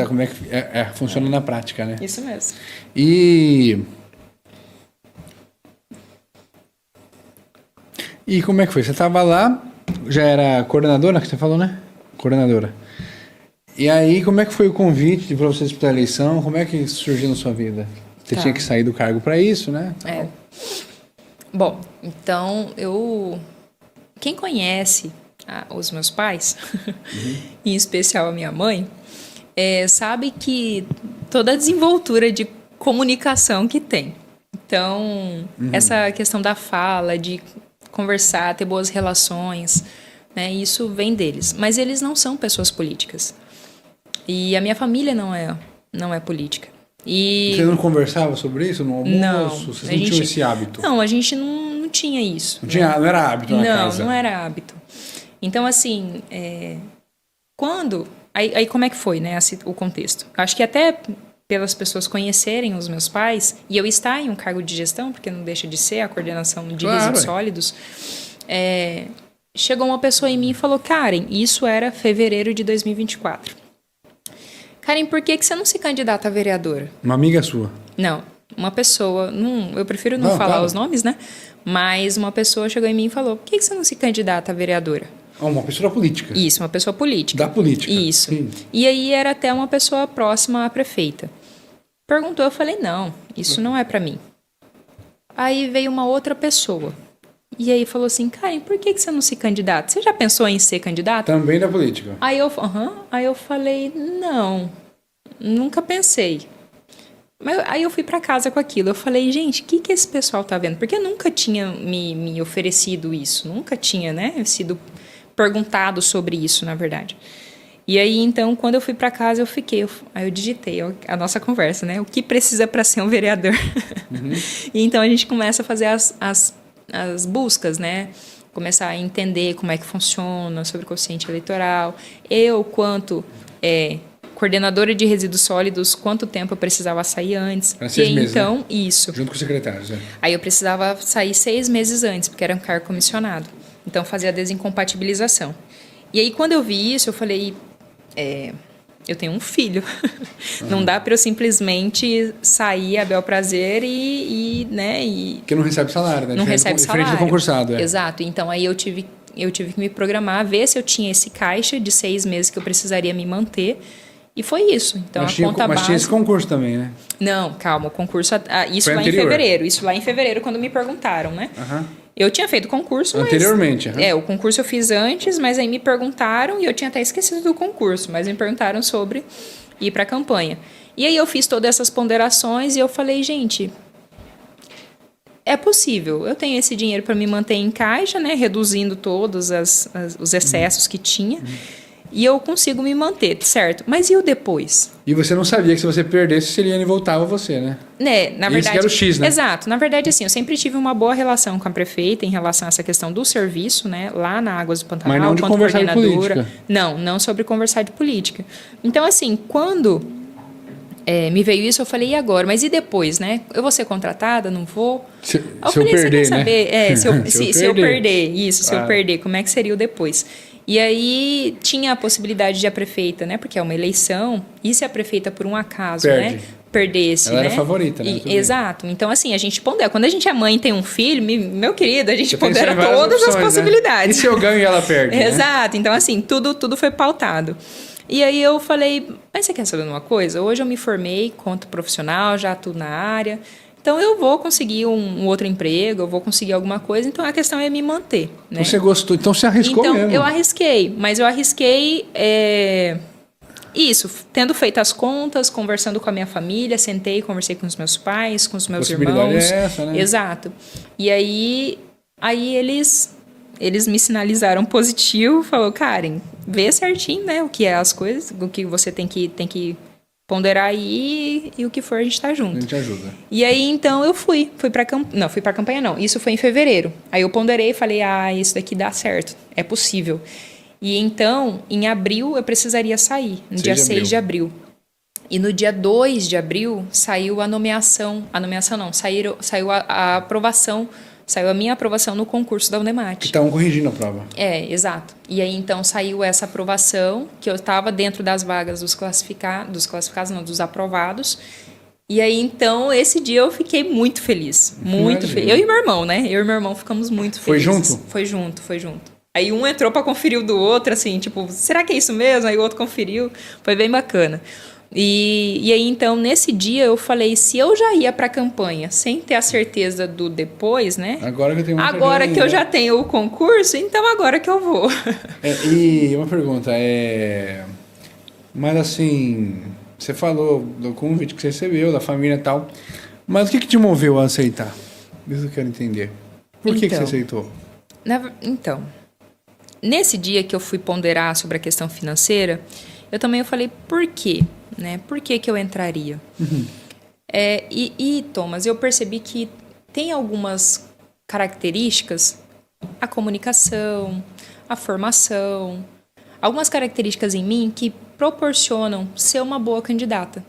Como é que funciona na prática, né? Isso mesmo. E como é que foi? Você estava lá, já era coordenadora, que você falou, né? Coordenadora. E aí, como é que foi o convite para você disputar a eleição? Como é que surgiu na sua vida? Você tinha que sair do cargo para isso, né? É. Bom, então quem conhece os meus pais, em especial a minha mãe, sabe que toda a desenvoltura de comunicação que tem. Então, essa questão da fala, de conversar, ter boas relações, né, isso vem deles. Mas eles não são pessoas políticas. E a minha família não é política. Você não conversava sobre isso no almoço? Não. Vocês não tinham esse hábito? Não, a gente não tinha isso. Não era hábito na casa? Não era hábito. Então, assim, quando... Aí como é que foi, né, o contexto? Acho que até pelas pessoas conhecerem os meus pais, e eu estar em um cargo de gestão, porque não deixa de ser a coordenação de resíduos sólidos, chegou uma pessoa em mim e falou, Karen, isso era fevereiro de 2024. Karen, por que você não se candidata a vereadora? Uma amiga sua? Não, uma pessoa, eu prefiro não falar os nomes, né? Mas uma pessoa chegou em mim e falou, por que você não se candidata a vereadora? Uma pessoa política. Isso, uma pessoa política. Da política. Isso. Sim. E aí era até uma pessoa próxima à prefeita. Perguntou, eu falei, não, isso não é pra mim. Aí veio uma outra pessoa. E aí falou assim, Karen, por que você não se candidata? Você já pensou em ser candidata? Também da política. Aí eu falei, não, nunca pensei. Mas aí eu fui pra casa com aquilo. Eu falei, gente, o que esse pessoal tá vendo? Porque eu nunca tinha me oferecido isso. Nunca tinha, né, sido perguntado sobre isso, na verdade. E aí, então, quando eu fui pra casa, aí eu digitei a nossa conversa, né? O que precisa para ser um vereador? E então a gente começa a fazer as buscas, né? Começar a entender como é que funciona, sobre o quociente eleitoral. Eu, quanto coordenadora de resíduos sólidos, quanto tempo eu precisava sair antes. Para 6 meses, então, né? Isso. Junto com os secretários, Aí eu precisava sair 6 meses antes, porque era um cargo comissionado. Então, fazia a desincompatibilização. E aí, quando eu vi isso, eu falei... eu tenho um filho. Não dá para eu simplesmente sair a bel prazer né? Porque não recebe salário, né? Não recebe salário. Diferente do concursado, Exato. Então, aí eu tive que me programar, ver se eu tinha esse caixa de 6 meses que eu precisaria me manter. E foi isso. Então, mas tinha esse concurso também, né? Não, calma. O concurso... isso foi lá anterior. Em fevereiro. Isso lá em fevereiro, quando me perguntaram, né? Eu tinha feito concurso, anteriormente. Mas... o concurso eu fiz antes, mas aí me perguntaram, e eu tinha até esquecido do concurso, mas me perguntaram sobre ir para a campanha. E aí eu fiz todas essas ponderações e eu falei, gente, é possível. Eu tenho esse dinheiro para me manter em caixa, né, reduzindo todos os excessos que tinha, e eu consigo me manter, certo? Mas e o depois? E você não sabia que se você perdesse, Celiane voltava você, né? Na verdade, esse que era o X, né? Exato. Na verdade, assim, eu sempre tive uma boa relação com a prefeita em relação a essa questão do serviço, né? Lá na Águas do Pantanal, mas não de quanto conversar de política. Não sobre conversar de política. Então, assim, quando me veio isso, eu falei, e agora? Mas e depois, né? Eu vou ser contratada? Não vou? Se eu perder, né? Se eu perder, isso, se eu perder, como é que seria o depois? E aí tinha a possibilidade de a prefeita, né? Porque é uma eleição, e se a prefeita, por um acaso, né? Perdesse, ela né? era favorita, né? Exato. Então, assim, a gente pondera. Quando a gente é mãe e tem um filho, meu querido, a gente Você pondera todas opções, as possibilidades. Né? E se eu ganho e ela perde? Exato. Né? Então, assim, tudo foi pautado. E aí eu falei, mas você quer saber de uma coisa? Hoje eu me formei quanto profissional, já atuo na área. Então, eu vou conseguir um outro emprego, eu vou conseguir alguma coisa. Então, a questão é me manter. Né? Você gostou? Então, você arriscou mesmo? Então, eu arrisquei. Mas eu arrisquei... Isso, tendo feito as contas, conversando com a minha família, sentei, conversei com os meus pais, com os meus irmãos. É essa, né? Exato. E aí eles me sinalizaram positivo, falou, Karen, vê certinho, né, o que é as coisas, o que você tem que ponderar aí e o que for a gente tá junto. A gente ajuda. E aí, então, eu fui pra campanha não, isso foi em fevereiro. Aí eu ponderei e falei, isso daqui dá certo, é possível. E então, em abril, eu precisaria sair, no dia 6 de abril. E no dia 2 de abril, saiu a nomeação não, saiu a aprovação Saiu a minha aprovação no concurso da Que Unemat. estavam corrigindo a prova. Exato. E aí, então, saiu essa aprovação, que eu estava dentro das vagas dos classificados, não, dos aprovados. E aí, então, esse dia eu fiquei muito feliz. Muito feliz. Eu e meu irmão, né? Eu e meu irmão ficamos muito felizes. Foi junto? Foi junto. Aí um entrou para conferir o do outro, assim, tipo, será que é isso mesmo? Aí o outro conferiu. Foi bem bacana. E aí, então, nesse dia eu falei, se eu já ia para a campanha sem ter a certeza do depois, né? Agora que eu tenho Agora que eu já tenho o concurso, então agora que eu vou. E uma pergunta, mas assim, você falou do convite que você recebeu, da família e tal, mas o que te moveu a aceitar? Isso eu quero entender. Por que você aceitou? Então, nesse dia que eu fui ponderar sobre a questão financeira, eu também falei, por quê? Né? Por que eu entraria? Uhum. Thomas, eu percebi que tem algumas características, a comunicação, a formação, algumas características em mim que proporcionam ser uma boa candidata.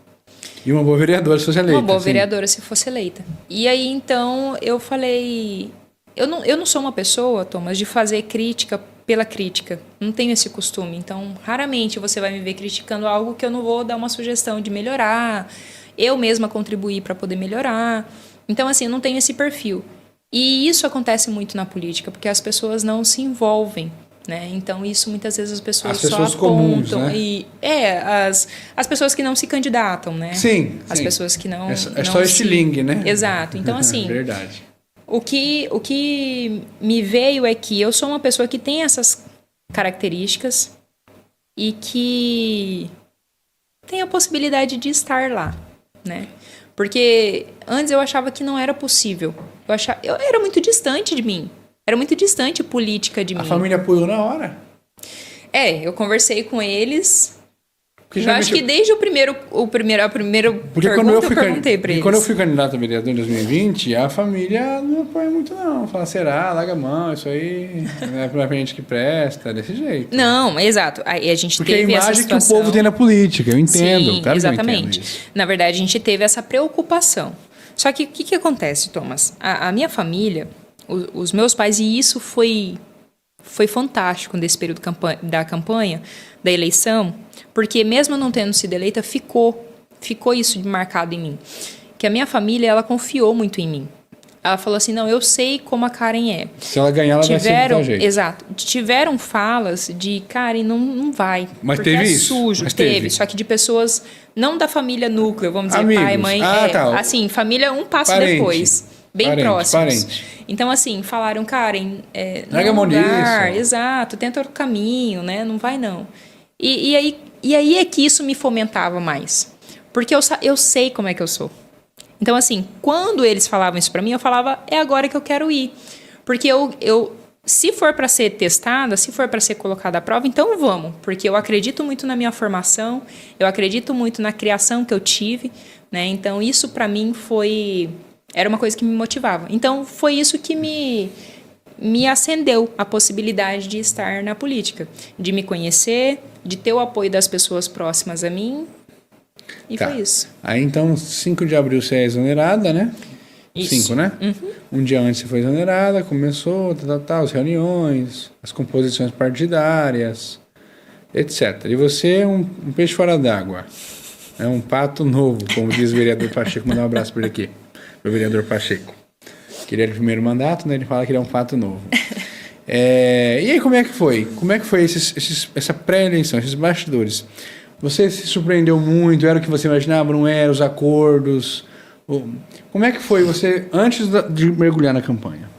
E uma boa vereadora se fosse eleita. Uma boa vereadora se fosse eleita. E aí, então, eu falei... Eu não sou uma pessoa, Thomas, de fazer crítica pela crítica. Não tenho esse costume. Então, raramente você vai me ver criticando algo que eu não vou dar uma sugestão de melhorar. Eu mesma contribuir para poder melhorar. Então, assim, eu não tenho esse perfil. E isso acontece muito na política, porque as pessoas não se envolvem, né? Então, isso muitas vezes as pessoas só apontam. Comuns, né? As pessoas que não se candidatam, né? Sim. As pessoas que não... É só estilingue, né? Exato. Então, assim... Verdade. O que me veio é que eu sou uma pessoa que tem essas características e que tem a possibilidade de estar lá, né? Porque antes eu achava que não era possível. Eu era muito distante de mim. Era muito distante política de mim. A família apoiou na hora? Eu conversei com eles... Eu acho que desde a primeira pergunta eu perguntei para eles. Quando eu fui candidato a vereador em 2020, a família não apoia muito não. Fala, será? Larga a mão, isso aí não é pra gente que presta, desse jeito. Não, exato. Aí a gente porque teve essa situação. Porque a imagem que o povo tem na política, eu entendo. Sim, exatamente. Na verdade, a gente teve essa preocupação. Só que o que acontece, Thomas? A minha família, os meus pais, e isso foi fantástico nesse período da campanha, da eleição, porque mesmo não tendo sido eleita, ficou isso marcado em mim. Que a minha família, ela confiou muito em mim. Ela falou assim, não, eu sei como a Karen é. Se ela ganhar, ela vai ser do jeito. Exato. Tiveram falas de, Karen, não vai. Mas porque teve é isso? Sujo. Mas teve. Só que de pessoas, não da família núcleo, vamos dizer, amigos. pai, mãe. Tá. Assim, família um passo parente. Depois. Bem próximos. Parente. Então, assim, falaram, Karen, larga a mão disso. Exato, tenta outro caminho, né? Não vai, não. E aí é que isso me fomentava mais. Porque eu sei como é que eu sou. Então, assim, quando eles falavam isso pra mim, eu falava, é agora que eu quero ir. Porque se for para ser testada, se for para ser colocada à prova, então vamos. Porque eu acredito muito na minha formação, eu acredito muito na criação que eu tive, né? Então, isso pra mim era uma coisa que me motivava. Então, foi isso que me acendeu a possibilidade de estar na política. De me conhecer, de ter o apoio das pessoas próximas a mim. E foi isso. Aí, então, 5 de abril você é exonerada, né? Isso. 5, né? Uhum. Um dia antes você foi exonerada, começou, as reuniões, as composições partidárias, etc. E você é um peixe fora d'água. É um pato novo, como diz o vereador Pacheco. Mandar um abraço por aqui. O vereador Pacheco, que ele é de primeiro mandato, né? Ele fala que ele é um pato novo. E aí, como é que foi? Como é que foi essa pré-eleição, esses bastidores? Você se surpreendeu muito? Era o que você imaginava? Não era? Os acordos? Como é que foi você, antes de mergulhar na campanha?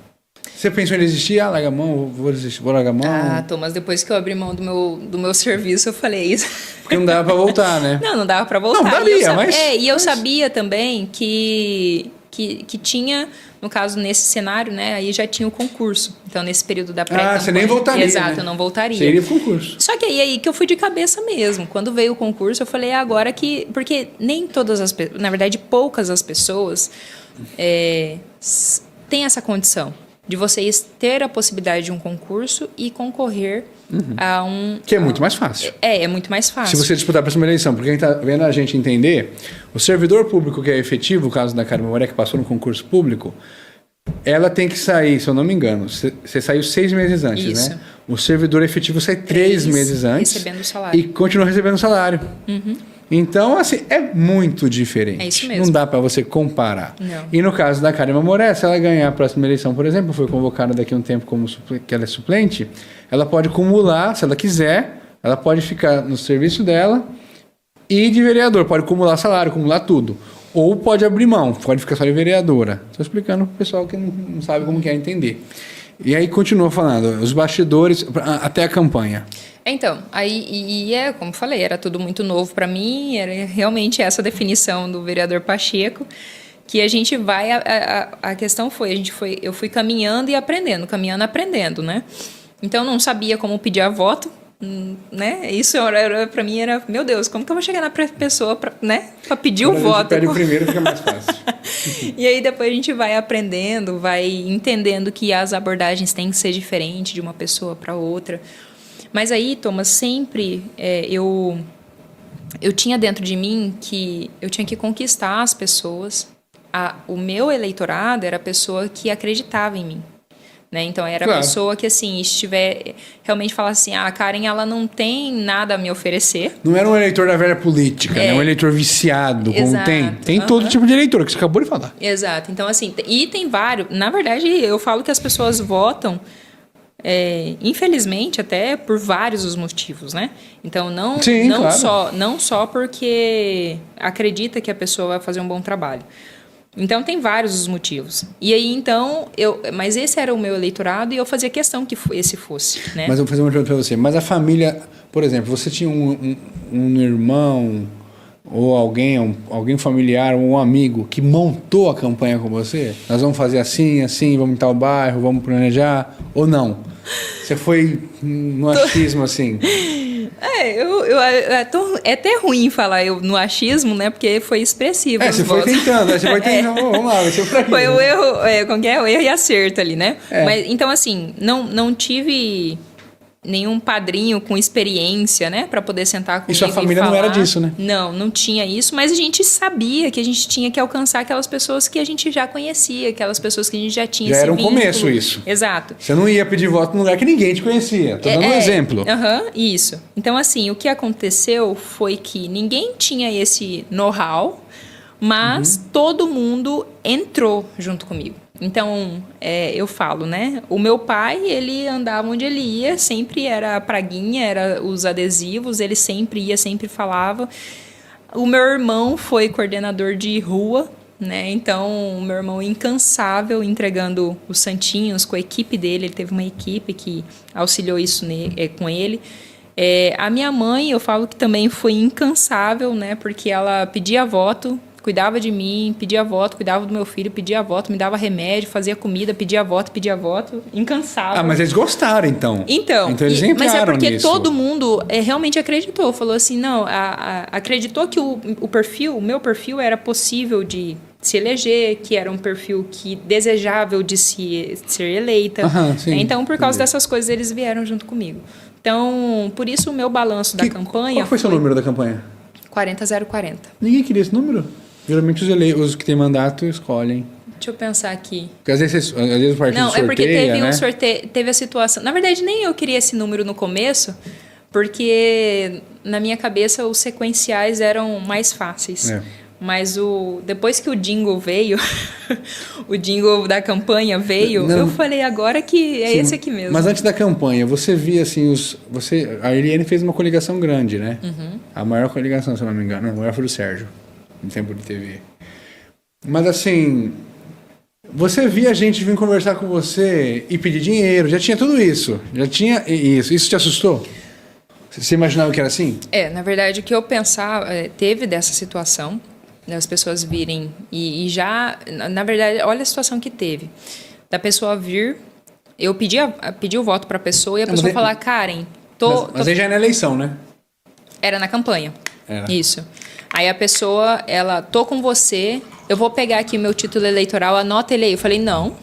Você pensou em desistir? Larga a mão, vou desistir, vou largar a mão? Thomas, depois que eu abri mão do meu serviço, eu falei isso. Porque não dava pra voltar, né? Não dava pra voltar. Não, daria, mas... eu sabia também que tinha, no caso, nesse cenário, né, aí já tinha o concurso. Então, nesse período da pré-campanha... você nem voltaria, exato, né? eu não voltaria. Você iria pro concurso. Só que aí que eu fui de cabeça mesmo. Quando veio o concurso, eu falei, agora que... Porque nem todas as pessoas... Na verdade, poucas as pessoas têm essa condição de vocês ter a possibilidade de um concurso e concorrer a um... Que é muito mais fácil. É muito mais fácil. Se você disputar a próxima eleição, porque quem está vendo a gente entender, o servidor público que é efetivo, o caso da Karen Moré, que passou no concurso público, ela tem que sair, se eu não me engano, você saiu 6 meses antes, Isso. né? O servidor efetivo sai 3 meses antes. Recebendo o salário. E continua recebendo o salário. Então, assim, é muito diferente. É isso mesmo. Não dá para você comparar. Não. E no caso da Karen Mamoré, se ela ganhar a próxima eleição, por exemplo, foi convocada daqui a um tempo como que ela é suplente, ela pode acumular, se ela quiser, ela pode ficar no serviço dela e de vereador, pode acumular salário, acumular tudo. Ou pode abrir mão, pode ficar só de vereadora. Estou explicando para o pessoal que não sabe como quer entender. E aí continua falando, os bastidores, até a campanha. Então, aí, como eu falei, era tudo muito novo para mim, era realmente essa definição do vereador Pacheco, que a gente vai, a questão foi, eu fui caminhando e aprendendo, né? Então, não sabia como pedir a voto, né? Isso para mim era, meu Deus, como que eu vou chegar na pessoa para pedir o voto? Pede o primeiro, fica mais fácil. E aí depois a gente vai aprendendo, vai entendendo que as abordagens têm que ser diferentes de uma pessoa para outra. Mas aí, Thomas, sempre eu tinha dentro de mim que eu tinha que conquistar as pessoas. O meu eleitorado era a pessoa que acreditava em mim. Né? Então, era a pessoa que, assim, realmente falasse assim, a Karen, ela não tem nada a me oferecer. Não era um eleitor da velha política, né? Um eleitor viciado, como Exato. tem todo tipo de eleitor, que você acabou de falar. Exato. Então, assim, e tem vários... Na verdade, eu falo que as pessoas votam, infelizmente, até por vários os motivos, né? Então, não só porque acredita que a pessoa vai fazer um bom trabalho. Então, tem vários os motivos. E aí, então, mas esse era o meu eleitorado e eu fazia questão que esse fosse, né? Mas eu vou fazer uma pergunta para você. Mas a família, por exemplo, você tinha um irmão ou alguém familiar ou um amigo que montou a campanha com você? Nós vamos fazer assim, vamos em tal bairro, vamos planejar, ou não? Você foi no achismo assim? É até ruim falar no achismo, né? Porque foi expressivo. Você foi tentando, vamos lá, vai ser pra quê? Foi o erro, como que é? O erro e acerto ali, né? Mas, então, assim, não tive nenhum padrinho com experiência, né? Pra poder sentar comigo e sua família falar. Não era disso, né? Não tinha isso, mas a gente sabia que a gente tinha que alcançar aquelas pessoas que a gente já conhecia, aquelas pessoas que a gente já tinha Já esse era um vínculo. começo isso. Exato. Você não ia pedir voto num lugar que ninguém te conhecia. Tô dando um exemplo. Isso. Então, assim, o que aconteceu foi que ninguém tinha esse know-how, mas todo mundo entrou junto comigo. Então, eu falo, né? O meu pai, ele andava onde ele ia, sempre era a praguinha, era os adesivos, ele sempre ia, sempre falava. O meu irmão foi coordenador de rua, né? Então, o meu irmão incansável, entregando os santinhos com a equipe dele. Ele teve uma equipe que auxiliou isso com ele. A minha mãe, eu falo que também foi incansável, né? Porque ela pedia voto, cuidava de mim, pedia voto, cuidava do meu filho, pedia voto, me dava remédio, fazia comida, pedia voto, incansável. Mas eles gostaram, então. Então eles entraram mas é porque nisso. todo mundo realmente acreditou, falou assim, não, acreditou que o meu perfil era possível de se eleger, que era um perfil desejável de ser eleita. Sim, então, por causa dessas coisas, eles vieram junto comigo. Então, por isso o meu balanço da campanha... Qual foi seu número da campanha? 40040. Ninguém queria esse número? Geralmente os que têm mandato escolhem. Deixa eu pensar aqui. Porque às vezes o partido sorteia, não, é porque teve né? um sorteio, teve a situação... Na verdade, nem eu queria esse número no começo, porque na minha cabeça os sequenciais eram mais fáceis. Mas depois que o jingle veio, o jingle da campanha veio, eu falei, agora que é esse aqui mesmo. Mas antes da campanha, você via assim, a Eliane fez uma coligação grande, né? A maior coligação, se eu não me engano. A maior foi do Sérgio, no tempo de TV. Mas assim, você via gente vir conversar com você e pedir dinheiro, já tinha tudo isso. Já tinha isso. Isso te assustou? Você imaginava que era assim? Na verdade, o que eu pensava, teve dessa situação, das pessoas virem e já, na verdade, olha a situação que teve. Da pessoa vir, eu pedi o voto para a pessoa e a pessoa falar, Karen, Mas aí já é na eleição, né? Era na campanha. Era. Isso. Aí a pessoa, tô com você eu vou pegar aqui o meu título eleitoral, anota ele aí. Eu falei, não.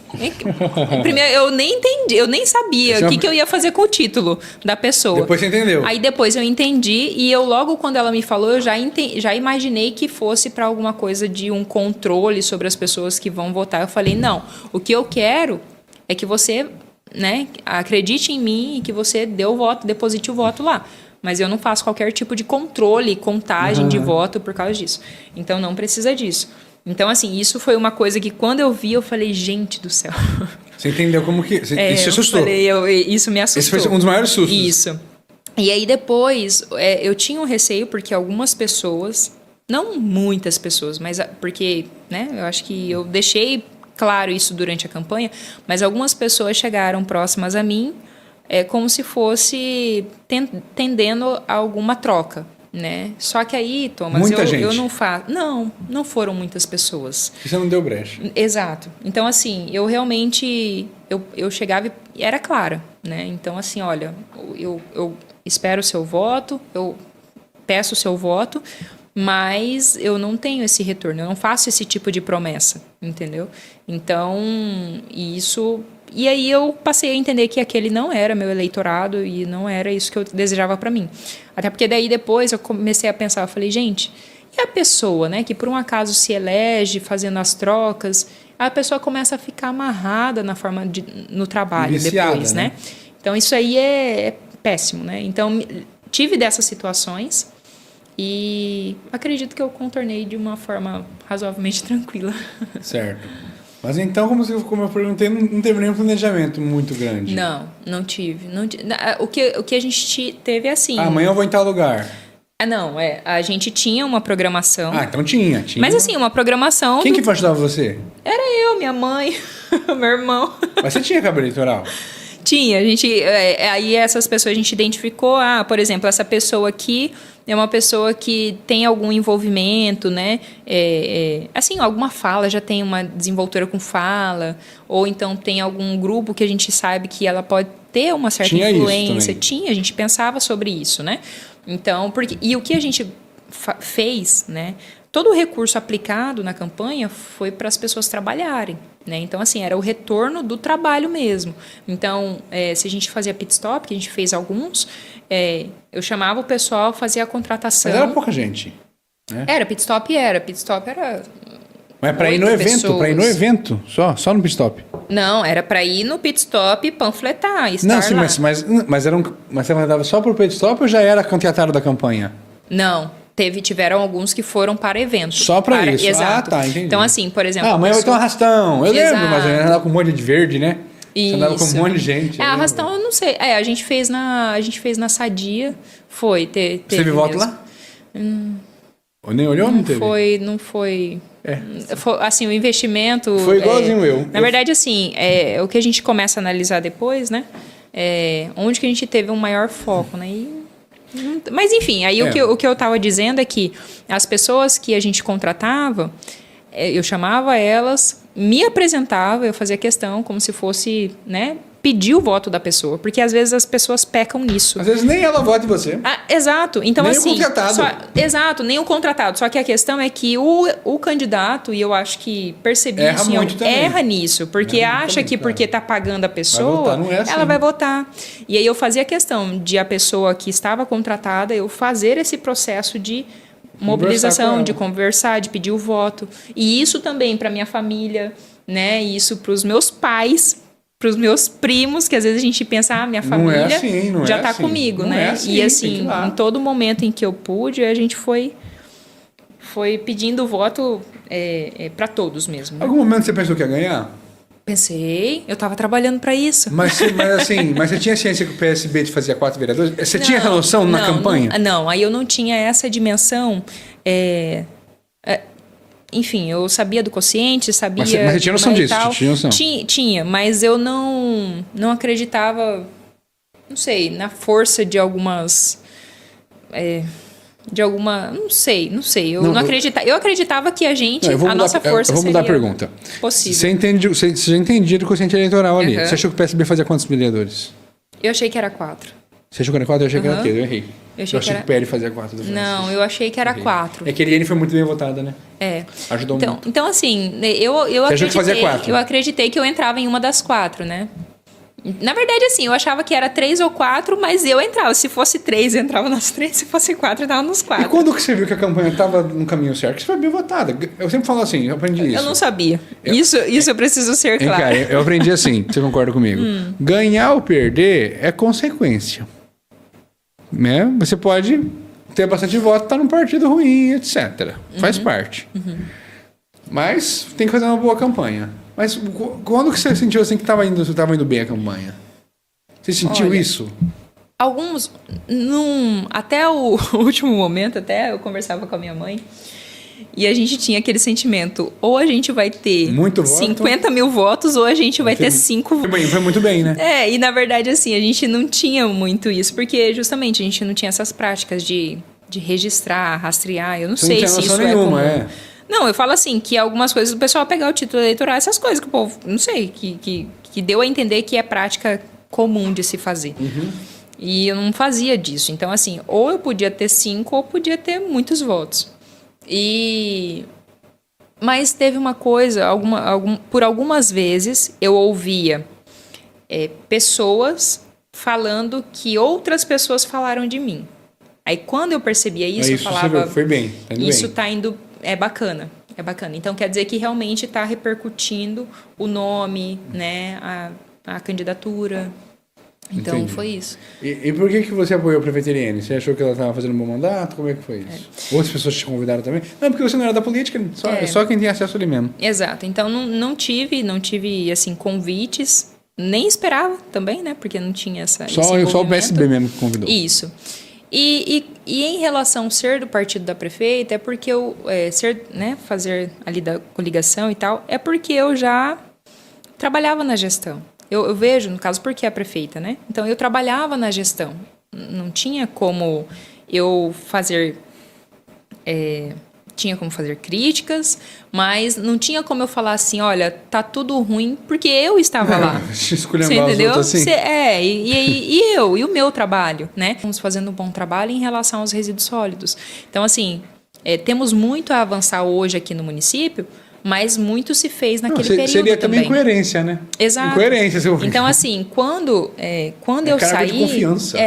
Primeiro, eu nem entendi, eu nem sabia o que eu ia fazer com o título da pessoa. Depois você entendeu. Aí depois eu entendi e eu logo quando ela me falou, eu já imaginei que fosse para alguma coisa de um controle sobre as pessoas que vão votar. Eu falei, não, o que eu quero é que você, né, acredite em mim e que você dê o voto, deposite o voto lá. Mas eu não faço qualquer tipo de controle, contagem de voto por causa disso. Então não precisa disso. Então, assim, isso foi uma coisa que quando eu vi, eu falei, gente do céu. Você entendeu como que... Isso te assustou. Isso me assustou. Esse foi um dos maiores sustos. Isso. E aí depois, eu tinha um receio porque algumas pessoas, não muitas pessoas, mas porque, né, eu acho que eu deixei claro isso durante a campanha, mas algumas pessoas chegaram próximas a mim como se fosse tendendo a alguma troca. Né? Só que aí, Thomas, eu não faço... Não foram muitas pessoas. Você não deu brecha. Exato. Então, assim, eu realmente... Eu chegava e era clara, né? Então, assim, olha, eu espero o seu voto, eu peço o seu voto, mas eu não tenho esse retorno, eu não faço esse tipo de promessa, entendeu? Então, isso... E aí eu passei a entender que aquele não era meu eleitorado e não era isso que eu desejava para mim. Até porque daí depois eu comecei a pensar, eu falei, gente, e a pessoa, né, que por um acaso se elege fazendo as trocas, a pessoa começa a ficar amarrada na forma no trabalho viciada, depois, né? Então isso aí é péssimo, né? Então tive dessas situações e acredito que eu contornei de uma forma razoavelmente tranquila. Certo. Mas então, como eu perguntei, não teve nenhum planejamento muito grande? Não tive. O que a gente teve é assim... amanhã eu vou em tal lugar. A gente tinha uma programação. Então tinha. Mas assim, uma programação... Quem que ajudava você? Era eu, minha mãe, meu irmão. Mas você tinha cabo eleitoral? Tinha, aí essas pessoas a gente identificou, por exemplo, essa pessoa aqui é uma pessoa que tem algum envolvimento, né? Assim, alguma fala, já tem uma desenvoltura com fala, ou então tem algum grupo que a gente sabe que ela pode ter uma certa influência. Tinha, a gente pensava sobre isso, né? Então, e o que a gente fez, né? Todo o recurso aplicado na campanha foi para as pessoas trabalharem, né? Então, assim, era o retorno do trabalho mesmo. Então, se a gente fazia pit stop, que a gente fez alguns, eu chamava o pessoal, fazia a contratação. Mas era pouca gente, né? Pit stop era... Mas para ir no evento, pessoas. Para ir no evento, só no pit stop? Não, era para ir no pit stop, panfletar, estar não, sim, lá. Mas você mandava só para o pit stop ou já era contratado da campanha? Não. Tiveram alguns que foram para eventos. Só para isso? Exato. Tá, entendi. Então, assim, por exemplo... amanhã vai ter um arrastão. Eu lembro, mas eu andava com um monte de verde, né? Isso. Você andava com um monte de gente. Arrastão, eu não sei. A gente fez na Sadia. Foi. Você teve voto lá? Nem olhou ou não teve? Não foi... assim, o investimento... Foi igualzinho eu. Na verdade, assim, o que a gente começa a analisar depois, né? Onde que a gente teve um maior foco, né? Mas, enfim, aí o que eu estava dizendo é que as pessoas que a gente contratava, eu chamava elas, me apresentava, eu fazia questão como se fosse, né, pedir o voto da pessoa. Porque, às vezes, as pessoas pecam nisso. Às vezes nem ela vota em você. Exato. Então, nem assim... o contratado. Exato, nem o contratado. Só que a questão é que o candidato, e eu acho que percebi erra nisso. Porque acha que porque está pagando a pessoa, ela vai votar. E aí eu fazia questão de a pessoa que estava contratada, eu fazer esse processo de mobilização, de conversar, de pedir o voto. E isso também para minha família, né? Isso para os meus pais, para os meus primos, que às vezes a gente pensa, minha família já está comigo, né? E assim, em todo momento em que eu pude, a gente foi pedindo voto para todos mesmo. Algum momento você pensou que ia ganhar? Pensei, eu estava trabalhando para isso. Mas você tinha ciência que o PSB fazia 4 vereadores? Você tinha essa noção na campanha? Não, aí eu não tinha essa dimensão. Enfim, eu sabia do quociente, sabia... Mas você tinha noção disso? Tinha noção? Tinha, mas eu não acreditava, não sei, na força de algumas... não sei. Eu acreditava que a gente, a nossa força seria... Eu vou mudar a pergunta. Possível. Você entendia do quociente eleitoral ali. Você achou que o PSB fazia quantos vereadores? Eu achei que era 4. Você achou que era 4? Eu achei que era 3, eu errei. Eu achei que que o PL fazia 4 do Francis. Não, eu achei que era Errei. 4. É que a Eliane foi muito bem votada, né? É. Ajudou muito. Então assim, eu Você achou que fazia 4? eu acreditei que eu entrava em uma das 4, né? Na verdade, assim, eu achava que era 3 ou 4, mas eu entrava. Se fosse 3, eu entrava nas 3. Se fosse 4, eu entrava nos 4. E quando que você viu que a campanha estava no caminho certo? Que você foi bem votada. Eu sempre falo assim, eu aprendi isso. Eu não sabia. Isso eu preciso ser claro. Cara, eu aprendi assim, você concorda comigo? Ganhar ou perder é consequência. Né? Você pode ter bastante voto, estar num partido ruim, etc. Faz parte. Mas tem que fazer uma boa campanha. Mas quando que você sentiu assim que estava indo bem a campanha? Você sentiu isso? Alguns, até o último momento, até eu conversava com a minha mãe, e a gente tinha aquele sentimento, ou a gente vai ter muito 50 mil votos, ou a gente vai ter 5 votos. Foi muito bem, né? E na verdade, assim, a gente não tinha muito isso, porque justamente a gente não tinha essas práticas de registrar, rastrear, eu não Você sei não se tinha isso noção é nenhuma, comum. Não, eu falo assim, que algumas coisas, o pessoal pegar o título eleitoral, essas coisas que o povo, não sei, que deu a entender que é prática comum de se fazer. E eu não fazia disso. Então, assim, ou eu podia ter 5 ou podia ter muitos votos. Mas teve uma coisa, por algumas vezes eu ouvia pessoas falando que outras pessoas falaram de mim. Aí quando eu percebia isso, eu falava... Foi bem, tá indo isso bem. tá indo... É bacana. Então quer dizer que realmente está repercutindo o nome, né? A candidatura. Então Entendi. foi isso. E por que você apoiou a prefeita Eliane? Você achou que ela estava fazendo um bom mandato? Como é que foi isso? Outras pessoas te convidaram também? Não, porque você não era da política, só quem tem acesso ali mesmo. Exato. Então não tive assim, convites. Nem esperava também, né? Porque não tinha esse Só o PSB mesmo que convidou. Isso. E em relação a ser do partido da prefeita, é porque fazer ali da coligação e tal, é porque eu já trabalhava na gestão. Eu vejo, no caso, porque é a prefeita, né? Então, eu trabalhava na gestão. Não tinha como eu fazer... tinha como fazer críticas, mas não tinha como eu falar assim, olha, tá tudo ruim, porque eu estava lá. Você entendeu? Assim. E o meu trabalho, né? Estamos fazendo um bom trabalho em relação aos resíduos sólidos. Então, assim, temos muito a avançar hoje aqui no município, mas muito se fez naquele período seria também. Também incoerência, né? Exato. Incoerência, Então, assim, quando eu saí... de confiança.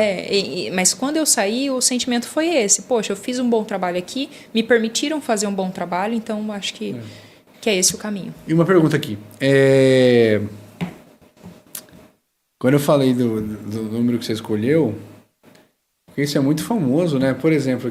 Mas quando eu saí, o sentimento foi esse. Poxa, eu fiz um bom trabalho aqui, me permitiram fazer um bom trabalho, então acho que é esse o caminho. E uma pergunta aqui. Quando eu falei do número que você escolheu, porque isso é muito famoso, né? Por exemplo,